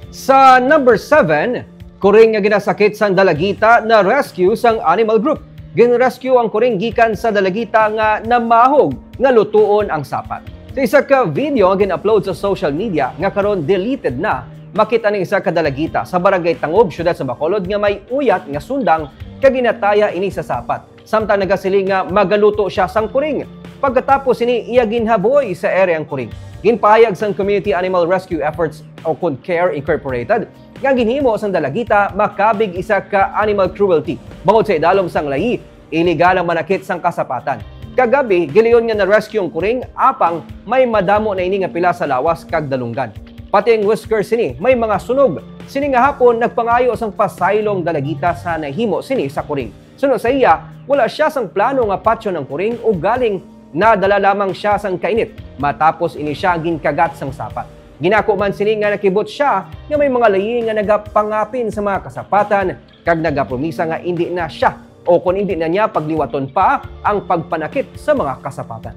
Sa number 7, kuring nga ginasakit sang dalagita na rescue sang Animal Group. Ginrescue ang kuring gikan sa dalagita nga namahog nga lutuon ang sapat. Sa isa ka video nga gin-upload sa social media nga karon deleted na, makita ning isa ka dalagita sa barangay Tangob, syudad sa Bacolod nga may uyat nga sundang kag ginataya ini sa sapat. Samtang nagasiling nga magaluto siya sang kuring. Pagkatapos ini iya ginhaboy sa area ang kuring. Ginpahayag sang Community Animal Rescue Efforts o CARE Incorporated nga ginhimo sang dalagita makabig isa ka animal cruelty. Bangod sa idalom sang layi, iligal ang manakit sang kasapatan. Kagabi, giliyon nga na-rescue ang kuring apang may madamo na ini nga pila sa lawas kag dalunggan. Pati ang whiskers sini may mga sunog. Sini nga hapon nagpangayo sang pasaylong dalagita sa nahimo sini sa kuring. Sunod sa iya, wala siya sang plano nga patyo ng kuring o galing nadala lamang siya sang kainit matapos ini siya ginkagat sang sapat. Ginako man sini nga nakibot siya nga may mga layi nga nagapangapin sa mga kasapatan kag nagapromisa nga hindi na siya o kung hindi na niya pagliwaton pa ang pagpanakit sa mga kasapatan.